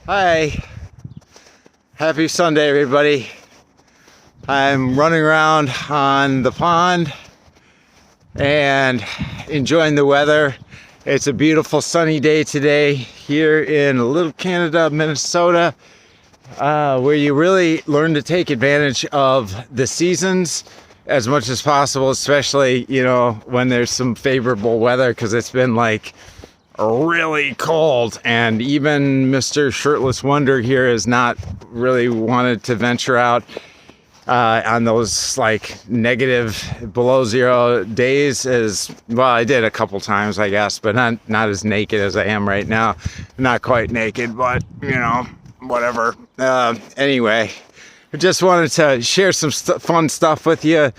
Hi, happy Sunday, everybody. I'm running around on the pond and enjoying the weather. It's a beautiful sunny day today here in Little Canada, Minnesota, where you really learn to take advantage of the seasons as much as possible, especially, when there's some favorable weather, because it's been like really cold, and even Mr. Shirtless Wonder here has not really wanted to venture out on those like negative below zero days. As well, I did a couple times, I guess, but not as naked as I am right now. Not quite naked, but whatever. Anyway, I just wanted to share some fun stuff with you.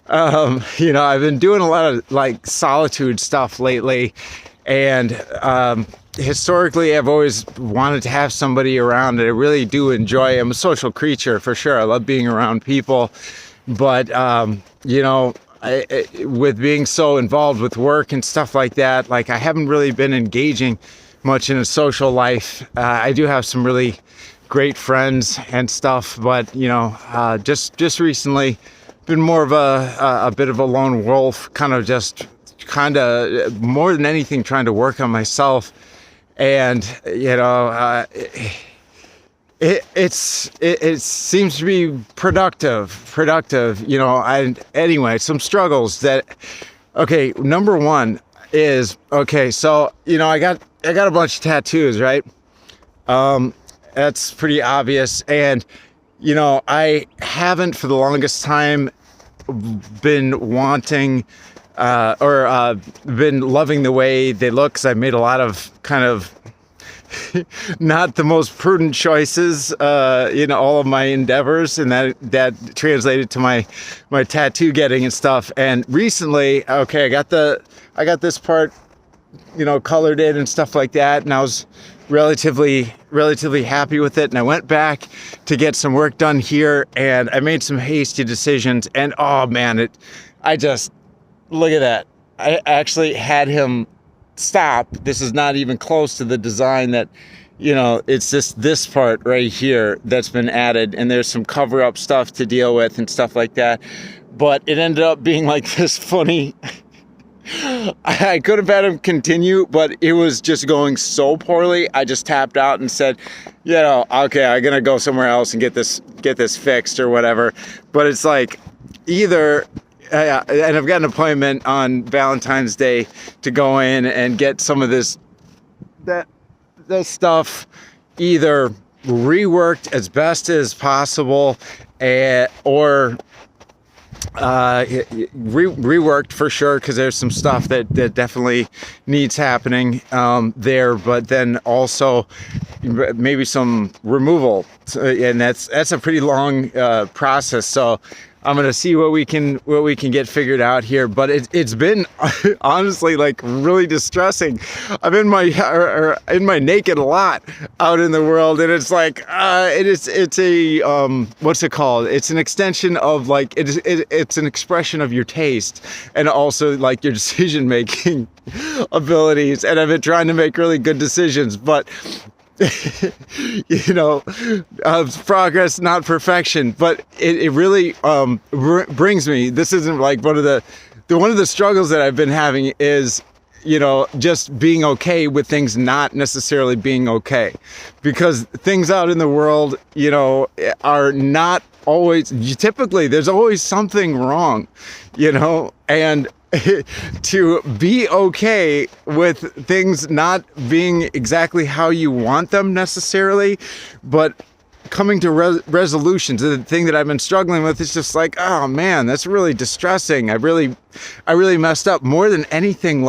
I've been doing a lot of like solitude stuff lately. And historically, I've always wanted to have somebody around that I really do enjoy. I'm a social creature for sure. I love being around people. But, with being so involved with work and stuff like that, like I haven't really been engaging much in a social life. I do have some really great friends and stuff, but, just recently been more of a bit of a lone wolf, kind of more than anything trying to work on myself. And it seems to be productive. Anyway, some struggles that, okay, number one is, okay, so I got a bunch of tattoos, right? That's pretty obvious. And I haven't for the longest time been wanting been loving the way they look, because I made a lot of kind of not the most prudent choices all of my endeavors, and that translated to my tattoo getting and stuff. And recently, okay, I got this part colored in and stuff like that, and I was relatively happy with it. And I went back to get some work done here, and I made some hasty decisions, and oh man, look at that. I actually had him stop. This is not even close to the design that, it's just this part right here that's been added, and there's some cover up stuff to deal with and stuff like that. But it ended up being like this funny, I could have had him continue, but it was just going so poorly. I just tapped out and said, okay, I'm going to go somewhere else and get this fixed or whatever. But it's like either, and I've got an appointment on Valentine's Day to go in and get some of this stuff either reworked as best as possible, or reworked for sure, because there's some stuff that definitely needs happening there, but then also maybe some removal, and that's a pretty long process. So I'm gonna see what we can get figured out here. But it's been honestly like really distressing. I'm in my naked a lot out in the world, and it's like it's a what's it called? It's an extension of like it's an expression of your taste and also like your decision making abilities. And I've been trying to make really good decisions, but progress, not perfection. But it really brings me, this isn't like one of the struggles that I've been having is just being okay with things not necessarily being okay, because things out in the world are not always, typically there's always something wrong, and to be okay with things not being exactly how you want them necessarily, but coming to resolutions. The thing that I've been struggling with is just like, oh man, that's really distressing. I really messed up more than anything,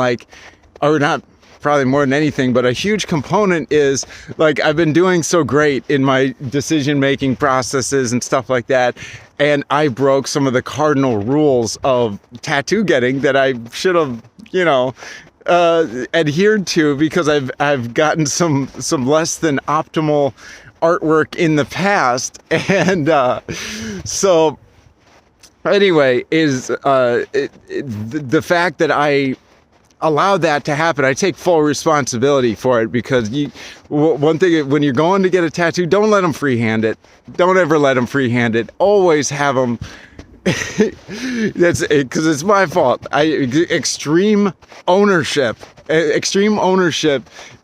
or not probably more than anything, but a huge component is like I've been doing so great in my decision-making processes and stuff like that, and I broke some of the cardinal rules of tattoo getting that I should have, adhered to, because I've gotten some less than optimal artwork in the past, and so anyway, is the fact that allowed that to happen. I take full responsibility for it, because one thing, when you're going to get a tattoo, don't let them freehand it. Don't ever let them freehand it. Always have them. That's it, because it's my fault. Extreme ownership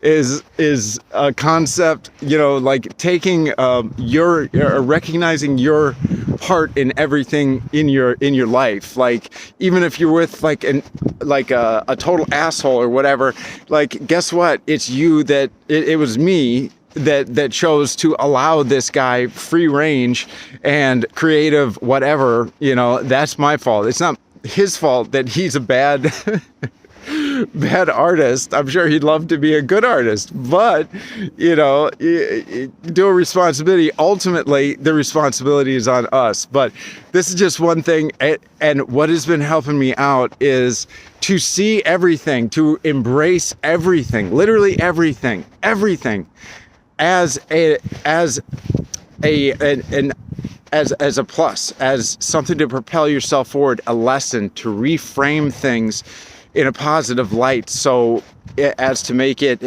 is a concept, like taking recognizing your part in everything in your life. Like, even if you're with a total asshole or whatever, like, guess what? It's you that it was me that chose to allow this guy free range and creative whatever. That's my fault. It's not his fault that he's a bad artist. I'm sure he'd love to be a good artist, but do a responsibility. Ultimately, the responsibility is on us. But this is just one thing, and what has been helping me out is to see everything, to embrace everything, literally everything as a plus, as something to propel yourself forward, a lesson, to reframe things in a positive light, so as to make it,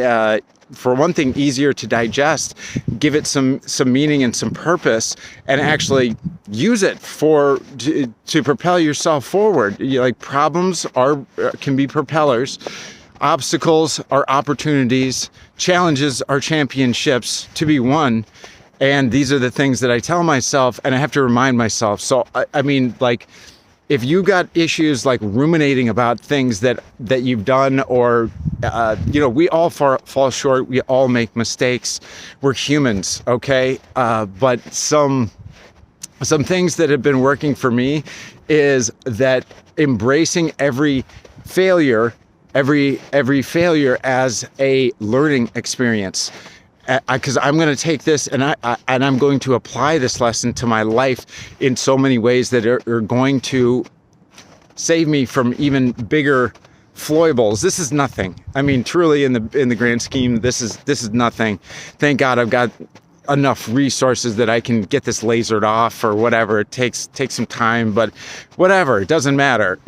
for one thing, easier to digest, give it some meaning and some purpose, and actually use it to propel yourself forward. Like, problems can be propellers. Obstacles are opportunities. Challenges are championships to be won. And these are the things that I tell myself, and I have to remind myself. So, I mean, like, if you got issues like ruminating about things that you've done, or, we all fall short. We all make mistakes. We're humans, okay? But some things that have been working for me is that embracing every failure as a learning experience, because I'm going to take this and I'm going to apply this lesson to my life in so many ways that are going to save me from even bigger foibles. This is nothing. I mean, truly, in the grand scheme, this is nothing. Thank God I've got enough resources that I can get this lasered off or whatever. It takes some time, but whatever, it doesn't matter.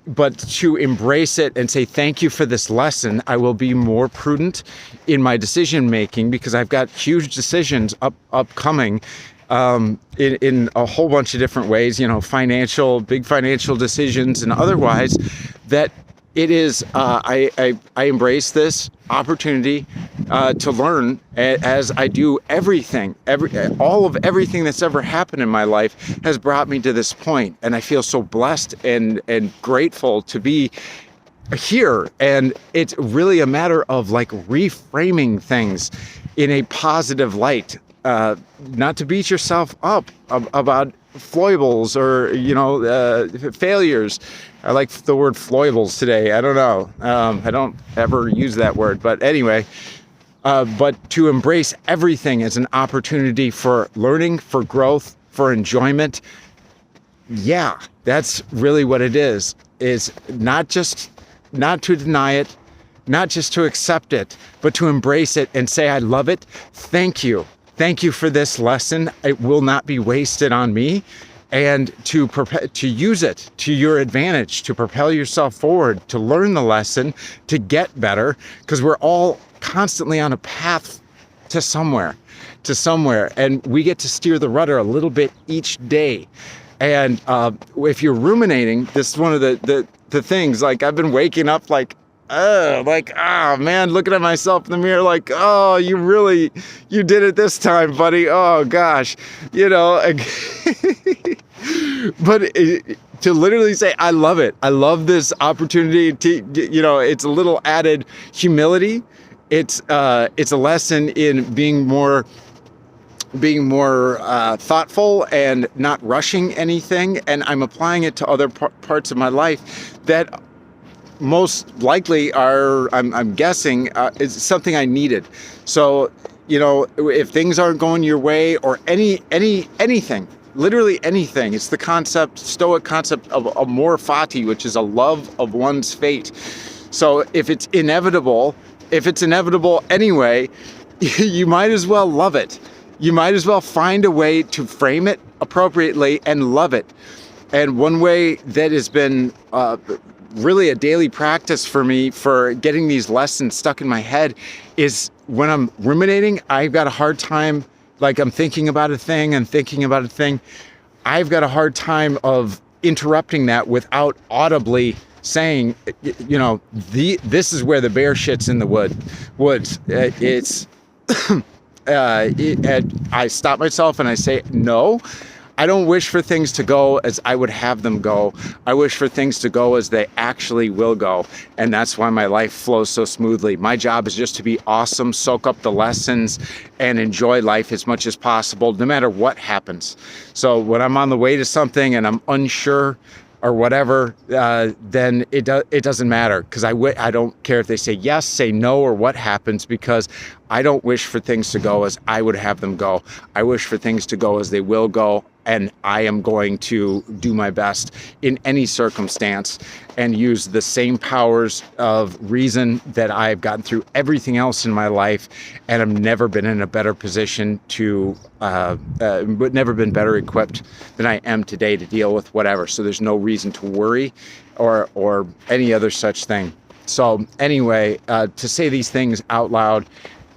But to embrace it and say, thank you for this lesson. I will be more prudent in my decision making, because I've got huge decisions upcoming in a whole bunch of different ways, big financial decisions and otherwise, that it is, I embrace this opportunity to learn, as I do everything. All of everything that's ever happened in my life has brought me to this point, and I feel so blessed and grateful to be here. And it's really a matter of like reframing things in a positive light, not to beat yourself up about foibles or failures. I like the word foibles today. I don't know. I don't ever use that word, but anyway. But to embrace everything as an opportunity for learning, for growth, for enjoyment. Yeah, that's really what it is. Is not to deny it, not just to accept it, but to embrace it and say, I love it. Thank you. Thank you for this lesson. It will not be wasted on me. And to use it to your advantage, to propel yourself forward, to learn the lesson, to get better, because we're all constantly on a path to somewhere, and we get to steer the rudder a little bit each day. And if you're ruminating, this is one of the things. Like, I've been waking up like, man, looking at myself in the mirror like, oh, you did it this time, buddy. Oh gosh, but to literally say, I love it. I love this opportunity to, it's a little added humility. It's a lesson in being more thoughtful and not rushing anything. And I'm applying it to other parts of my life that most likely I'm guessing, is something I needed. So, if things aren't going your way, or anything, literally anything, it's the Stoic concept of amor fati, which is a love of one's fate. So if it's inevitable anyway, you might as well love it. You might as well find a way to frame it appropriately and love it. And one way that has been really a daily practice for me for getting these lessons stuck in my head is when I'm ruminating, I've got a hard time, like I'm thinking about a thing and thinking about a thing. I've got a hard time of interrupting that without audibly saying, this is where the bear shits in the woods. I stop myself and I say, no, I don't wish for things to go as I would have them go. I wish for things to go as they actually will go. And that's why my life flows so smoothly. My job is just to be awesome, soak up the lessons, and enjoy life as much as possible, no matter what happens. So when I'm on the way to something and I'm unsure or whatever, then it doesn't matter, because I don't care if they say yes, say no, or what happens, because I don't wish for things to go as I would have them go. I wish for things to go as they will go, and I am going to do my best in any circumstance and use the same powers of reason that I've gotten through everything else in my life, and I've never been in a better position but never been better equipped than I am today to deal with whatever. So there's no reason to worry or any other such thing. So anyway, to say these things out loud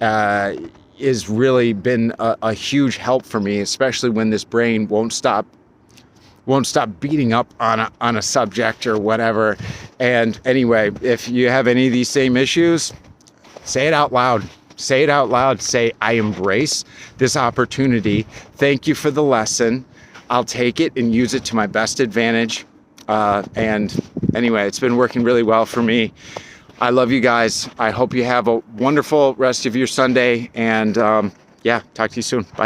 has really been a huge help for me, especially when this brain won't stop beating up on a subject or whatever. And anyway, if you have any of these same issues, say it out loud. Say it out loud. Say, I embrace this opportunity. Thank you for the lesson. I'll take it and use it to my best advantage. And anyway, it's been working really well for me. I love you guys. I hope you have a wonderful rest of your Sunday. And talk to you soon. Bye.